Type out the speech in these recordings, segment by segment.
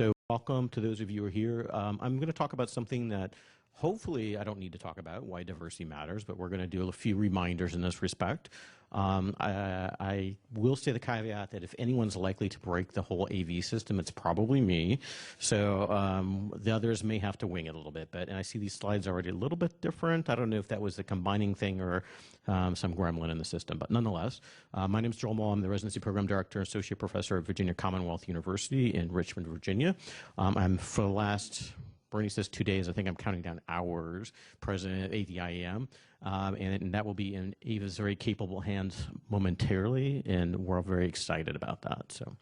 So welcome to those of you who are here. I'm going to talk about something that hopefully I don't need to talk about, why diversity matters, but we're going to do a few reminders in this respect. I will say the caveat that if anyone's likely to break the whole AV system, it's probably me. So the others may have to wing it a little bit. And I see these slides already a little bit different. I don't know if that was the combining thing or some gremlin in the system. But nonetheless, my name is Joel Moll. I'm the Residency Program Director, Associate Professor at Virginia Commonwealth University in Richmond, Virginia. I'm for the last, Bernie says 2 days, I think I'm counting down hours, president of ADIM, and that will be in Ava's very capable hands momentarily, and we're very excited about that. So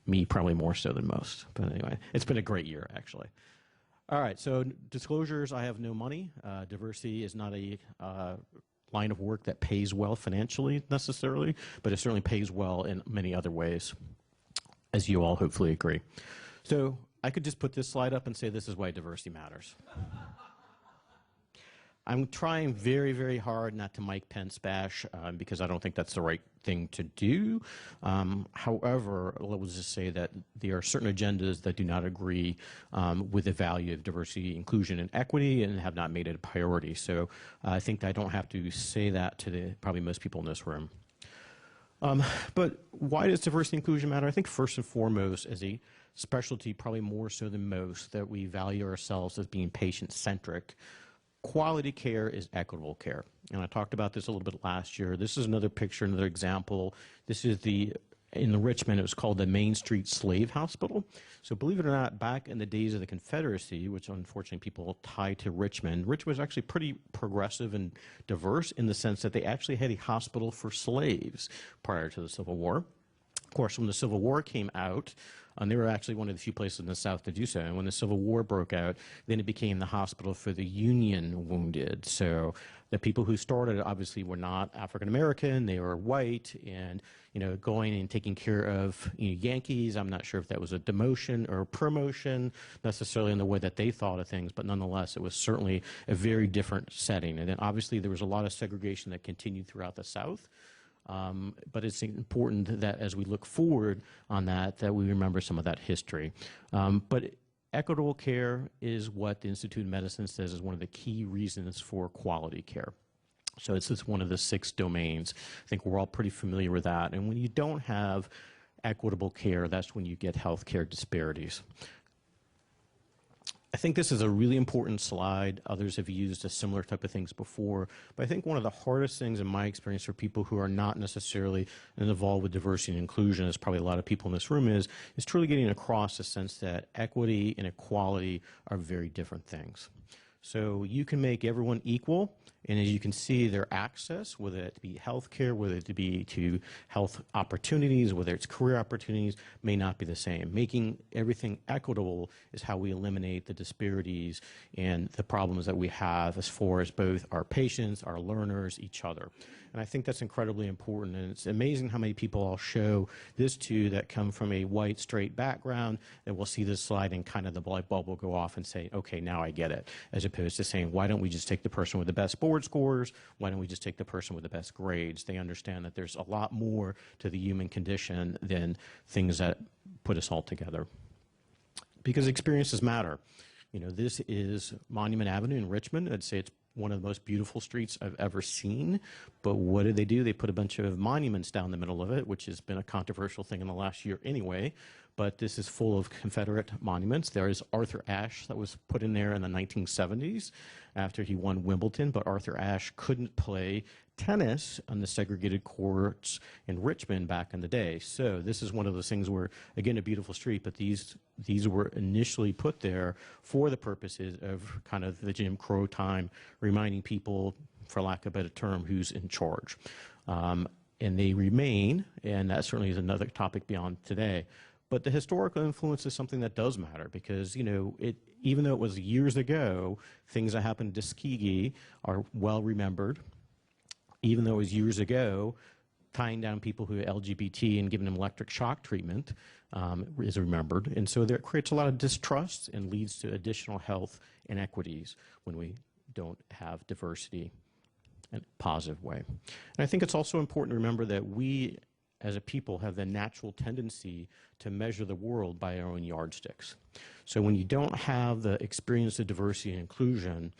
me probably more so than most, but anyway, it's been a great year, actually. All right, so disclosures, I have no money. Diversity is not a line of work that pays well financially necessarily, but it certainly pays well in many other ways, as you all hopefully agree. So I could just put this slide up and say this is why diversity matters. I'm trying very, very hard not to Mike Pence bash because I don't think that's the right thing to do. However, let's just say that there are certain agendas that do not agree with the value of diversity, inclusion, and equity and have not made it a priority. So I think I don't have to say that to probably most people in this room. But why does diversity and inclusion matter? I think first and foremost, as a specialty, probably more so than most, that we value ourselves as being patient-centric. Quality care is equitable care. And I talked about this a little bit last year. This is another picture, another example. This is in Richmond, it was called the Main Street Slave Hospital. So believe it or not, back in the days of the Confederacy, which unfortunately people tie to Richmond was actually pretty progressive and diverse in the sense that they actually had a hospital for slaves prior to the Civil War. Of course, when the Civil War came out, and they were actually one of the few places in the South to do so. And when the Civil War broke out, then it became the hospital for the Union wounded. So the people who started it obviously were not African American; they were white, and going and taking care of Yankees. I'm not sure if that was a demotion or a promotion necessarily in the way that they thought of things, but nonetheless, it was certainly a very different setting. And then obviously there was a lot of segregation that continued throughout the South. But it's important that as we look forward on that we remember some of that history. But equitable care is what the Institute of Medicine says is one of the key reasons for quality care. So it's just one of the 6 domains. I think we're all pretty familiar with that. And when you don't have equitable care, that's when you get healthcare disparities. I think this is a really important slide. Others have used a similar type of things before. But I think one of the hardest things in my experience for people who are not necessarily involved with diversity and inclusion, as probably a lot of people in this room is truly getting across the sense that equity and equality are very different things. So you can make everyone equal, and as you can see, their access, whether it be health care, whether it be to health opportunities, whether it's career opportunities, may not be the same. Making everything equitable is how we eliminate the disparities and the problems that we have as far as both our patients, our learners, each other. And I think that's incredibly important, and it's amazing how many people I'll show this to that come from a white, straight background, and we'll see this slide and kind of the light bulb will go off and say, okay, now I get it, as opposed to saying, why don't we just take the person with the best board scores? Why don't we just take the person with the best grades? They understand that there's a lot more to the human condition than things that put us all together. Because experiences matter. This is Monument Avenue in Richmond. I'd say it's one of the most beautiful streets I've ever seen. But what did they do? They put a bunch of monuments down the middle of it, which has been a controversial thing in the last year anyway. But this is full of Confederate monuments. There is Arthur Ashe that was put in there in the 1970s after he won Wimbledon, but Arthur Ashe couldn't play tennis on the segregated courts in Richmond back in the day. So this is one of those things where, again, a beautiful street, but these were initially put there for the purposes of kind of the Jim Crow time, reminding people, for lack of a better term, who's in charge. And they remain, and that certainly is another topic beyond today. But the historical influence is something that does matter because, even though it was years ago, things that happened in Tuskegee are well remembered. Even though it was years ago, tying down people who are LGBT and giving them electric shock treatment is remembered. And so that creates a lot of distrust and leads to additional health inequities when we don't have diversity in a positive way. And I think it's also important to remember that we as a people, have the natural tendency to measure the world by our own yardsticks. So when you don't have the experience of diversity and inclusion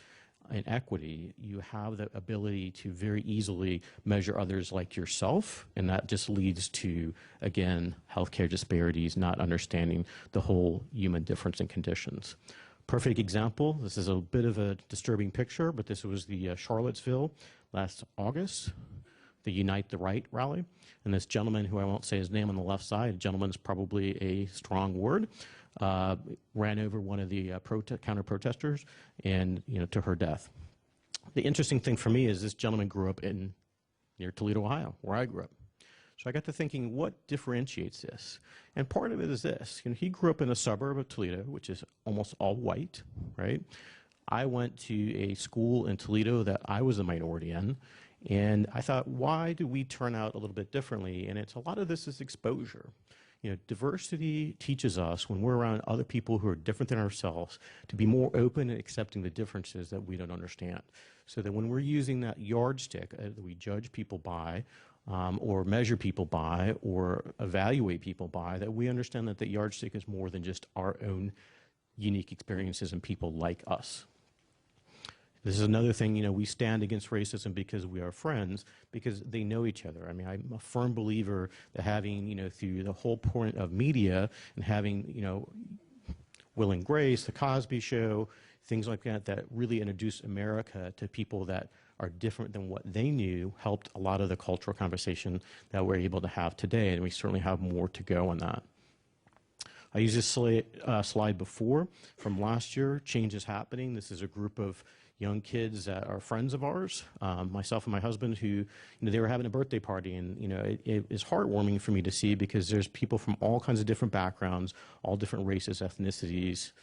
and equity, you have the ability to very easily measure others like yourself, and that just leads to, again, healthcare disparities, not understanding the whole human difference in conditions. Perfect example, this is a bit of a disturbing picture, but this was the Charlottesville last August, the Unite the Right rally. And this gentleman, who I won't say his name on the left side, gentleman's probably a strong word, ran over one of the counter-protesters and, to her death. The interesting thing for me is this gentleman grew up near Toledo, Ohio, where I grew up. So I got to thinking, what differentiates this? And part of it is this. He grew up in a suburb of Toledo, which is almost all white, right? I went to a school in Toledo that I was a minority in, and I thought, why do we turn out a little bit differently? And a lot of this is exposure. Diversity teaches us, when we're around other people who are different than ourselves, to be more open and accepting the differences that we don't understand. So that when we're using that yardstick that we judge people by, or measure people by, or evaluate people by, that we understand that the yardstick is more than just our own unique experiences and people like us. This is another thing, we stand against racism because we are friends, because they know each other. I mean, I'm a firm believer that having, through the whole point of media and having, Will and Grace, The Cosby Show, things like that, that really introduced America to people that are different than what they knew, helped a lot of the cultural conversation that we're able to have today, and we certainly have more to go on that. I used this slide before from last year. Change is happening. This is a group of young kids that are friends of ours, myself and my husband, who, they were having a birthday party, and, it is heartwarming for me to see, because there's people from all kinds of different backgrounds, all different races, ethnicities.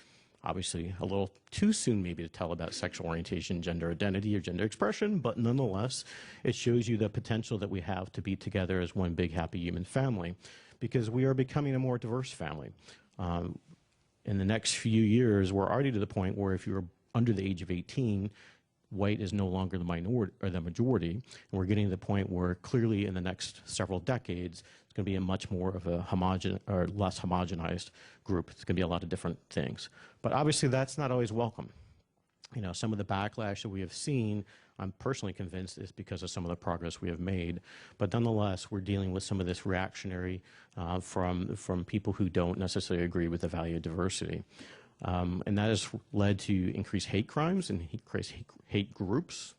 Obviously, a little too soon maybe to tell about sexual orientation, gender identity, or gender expression, but nonetheless, it shows you the potential that we have to be together as one big happy human family, because we are becoming a more diverse family. In the next few years, we're already to the point where if you're under the age of 18, white is no longer the minority or the majority, and we're getting to the point where clearly in the next several decades, it's going to be a much more of a less homogenized group. It's going to be a lot of different things. But obviously, that's not always welcome. Some of the backlash that we have seen, I'm personally convinced, is because of some of the progress we have made. But nonetheless, we're dealing with some of this reactionary from people who don't necessarily agree with the value of diversity. And that has led to increased hate crimes and hate groups.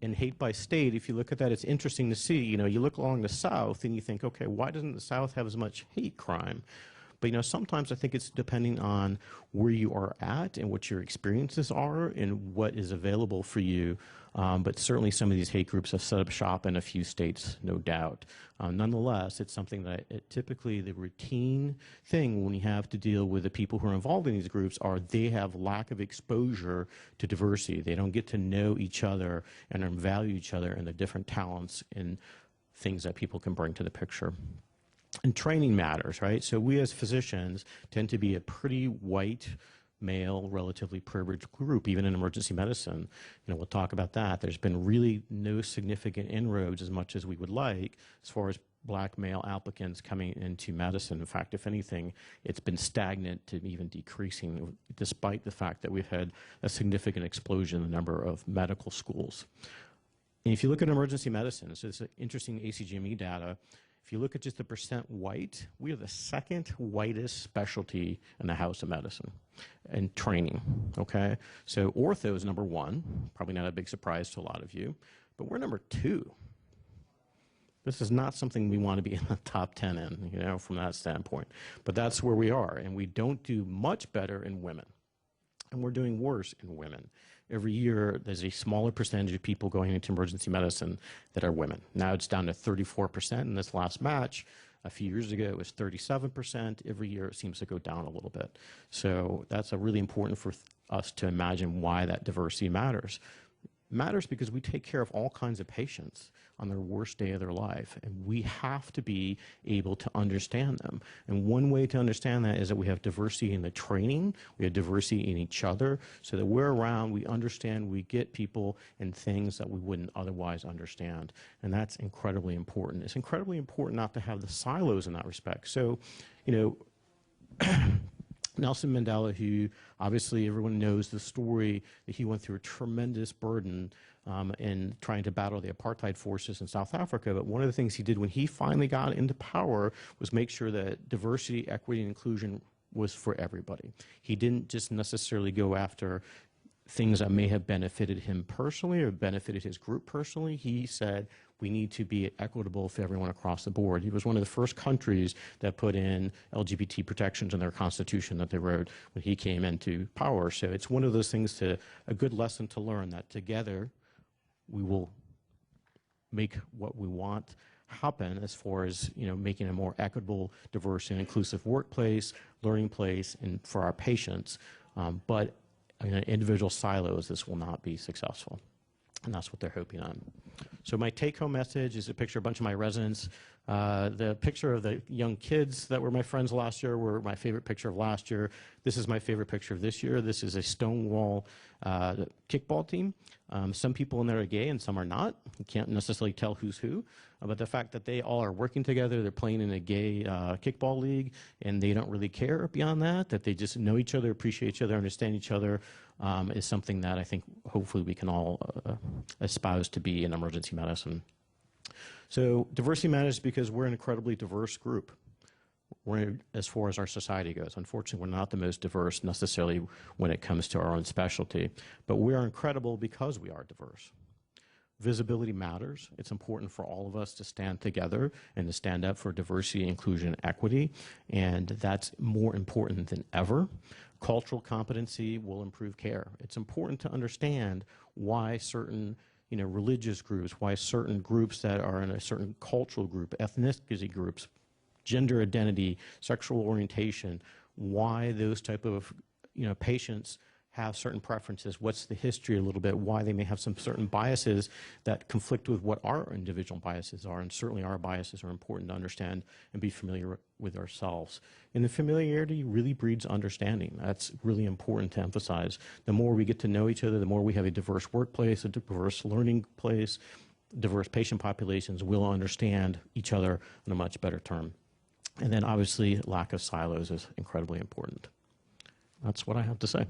And hate by state, if you look at that, it's interesting to see, you look along the South and you think, okay, why doesn't the South have as much hate crime? But, sometimes I think it's depending on where you are at and what your experiences are and what is available for you. But certainly some of these hate groups have set up shop in a few states, no doubt. Nonetheless, it's something that typically the routine thing when you have to deal with the people who are involved in these groups are they have lack of exposure to diversity. They don't get to know each other and value each other and the different talents and things that people can bring to the picture. And training matters, right? So we as physicians tend to be a pretty white, male, relatively privileged group, even in emergency medicine. We'll talk about that. There's been really no significant inroads as much as we would like as far as black male applicants coming into medicine. In fact, if anything, it's been stagnant to even decreasing, despite the fact that we've had a significant explosion in the number of medical schools. And if you look at emergency medicine, so it's interesting ACGME data. If you look at just the percent white, we are the second whitest specialty in the House of Medicine and training, okay? So ortho is number one, probably not a big surprise to a lot of you, but we're number two. This is not something we want to be in the top 10 in, from that standpoint. But that's where we are, and we don't do much better in women. And we're doing worse in women. Every year, there's a smaller percentage of people going into emergency medicine that are women. Now it's down to 34% in this last match. A few years ago, it was 37%. Every year, it seems to go down a little bit. So that's really important for us to imagine why that diversity matters. matters because we take care of all kinds of patients on their worst day of their life, and we have to be able to understand them. And one way to understand that is that we have diversity in the training, we have diversity in each other, so that we're around, we understand, we get people and things that we wouldn't otherwise understand. And that's incredibly important. It's incredibly important not to have the silos in that respect. So, you know, Nelson Mandela, who obviously everyone knows the story that he went through a tremendous burden in trying to battle the apartheid forces in South Africa. But one of the things he did when he finally got into power was make sure that diversity, equity, and inclusion was for everybody. He didn't just necessarily go after things that may have benefited him personally or benefited his group personally. He said, we need to be equitable for everyone across the board. He was one of the first countries that put in LGBT protections in their constitution that they wrote when he came into power. So it's one of those things a good lesson to learn, that together we will make what we want happen as far as, you know, making a more equitable, diverse, and inclusive workplace, learning place, and for our patients. But in individual silos, this will not be successful. And that's what they're hoping on. So my take-home message is a picture of a bunch of my residents. The picture of the young kids that were my friends last year were my favorite picture of last year. This is my favorite picture of this year. This is a Stonewall kickball team. Some people in there are gay and some are not. You can't necessarily tell who's who. But the fact that they all are working together, they're playing in a gay kickball league, and they don't really care beyond that, that they just know each other, appreciate each other, understand each other, is something that I think hopefully we can all espouse to be in emergency medicine. So diversity matters because we're an incredibly diverse group. As far as our society goes. Unfortunately, we're not the most diverse necessarily when it comes to our own specialty, but we are incredible because we are diverse. Visibility matters. It's important for all of us to stand together and to stand up for diversity, inclusion, and equity, and that's more important than ever. Cultural competency will improve care. It's important to understand why certain religious groups, why certain groups that are in a certain cultural group, ethnicity groups, gender identity, sexual orientation, why those type of patients have certain preferences, what's the history a little bit, why they may have some certain biases that conflict with what our individual biases are, and certainly our biases are important to understand and be familiar with ourselves. And the familiarity really breeds understanding. That's really important to emphasize. The more we get to know each other, the more we have a diverse workplace, a diverse learning place, diverse patient populations, we'll understand each other in a much better term. And then obviously lack of silos is incredibly important. That's what I have to say.